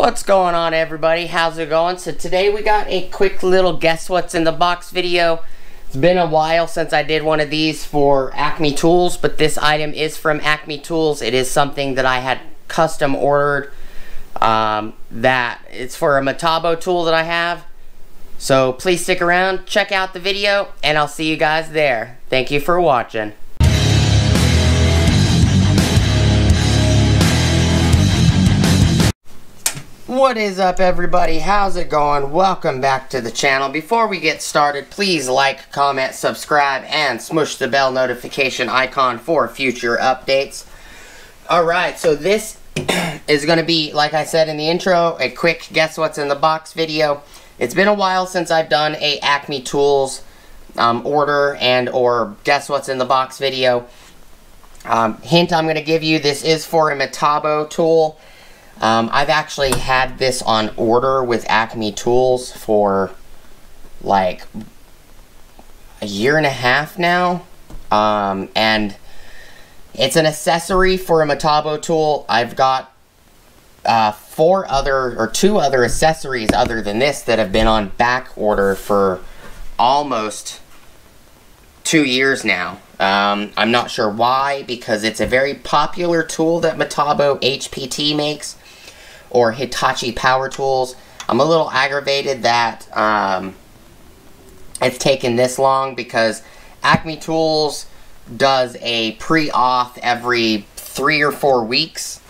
What's going on, everybody? How's it going? So today we got a quick little guess what's in the box video. It's been a while since I did one of these for Acme Tools, but this item is from Acme Tools. It is something that I had custom ordered. That it's for a Metabo tool that I have. So please stick around, check out the video, and I'll see you guys there. Thank you for watching. What is up, everybody? How's it going? Welcome back to the channel. Before we get started, please like, comment, subscribe, and smush the bell notification icon for future updates. Alright, so this is going to be, like I said in the intro, a quick guess what's in the box video. It's been a while since I've done a Acme Tools order and or guess what's in the box video. Hint I'm going to give you, this is for a Metabo tool. I've actually had this on order with Acme Tools for like a year and a half now, and it's an accessory for a Metabo tool. I've got two other accessories other than this that have been on back order for almost 2 years now. I'm not sure why, because it's a very popular tool that Metabo HPT makes, or Hitachi Power Tools. I'm a little aggravated that it's taken this long, because Acme Tools does a pre-auth every 3 or 4 weeks.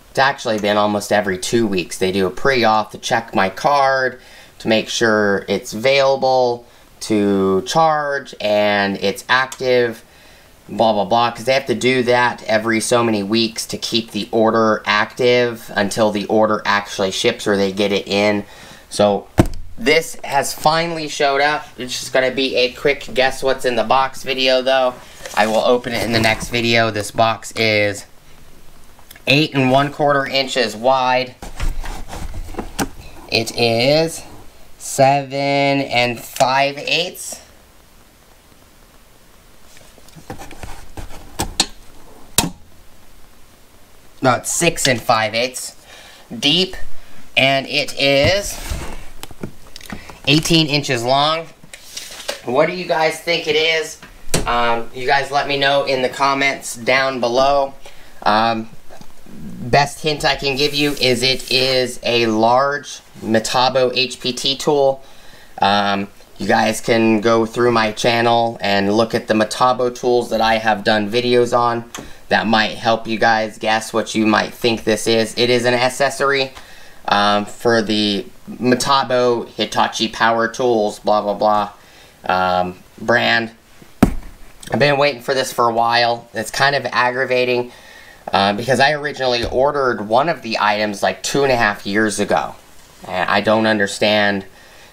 It's actually been almost every 2 weeks. They do a pre-auth to check my card, to make sure it's available to charge and it's active, blah blah blah, because they have to do that every so many weeks to keep the order active until the order actually ships or they get it in. So this has finally showed up. It's just going to be a quick guess what's in the box video, though. I will open it in the next video. This box is 8 1/4 inches wide. It is 7 5/8. No, it's 6 5/8 deep, and it is 18 inches long. What do you guys think it is? You guys let me know in the comments down below. Best hint I can give you is it is a large Metabo HPT tool. You guys can go through my channel and look at the Metabo tools that I have done videos on. That might help you guys guess what you might think this is. It is an accessory for the Metabo Hitachi Power Tools, blah blah blah brand. I've been waiting for this for a while. It's kind of aggravating because I originally ordered one of the items like 2.5 years ago. And I don't understand.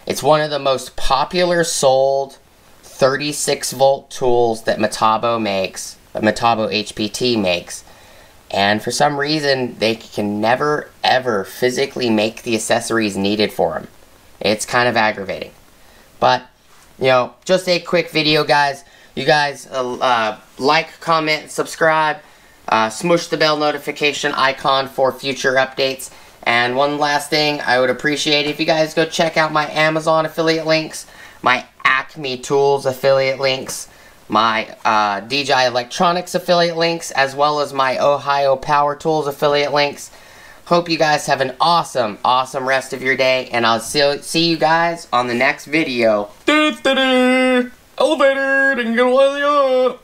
It's one of the most popular sold 36 volt tools that Metabo makes, that Metabo HPT makes. And for some reason, they can never ever physically make the accessories needed for them. It's kind of aggravating. But, you know, just a quick video, guys. You guys like, comment, subscribe, smush the bell notification icon for future updates. And one last thing, I would appreciate if you guys go check out my Amazon affiliate links, my Acme Tools affiliate links, my DJI Electronics affiliate links, as well as my Ohio Power Tools affiliate links. Hope you guys have an awesome, awesome rest of your day, and I'll see you guys on the next video. Elevator, didn't get away.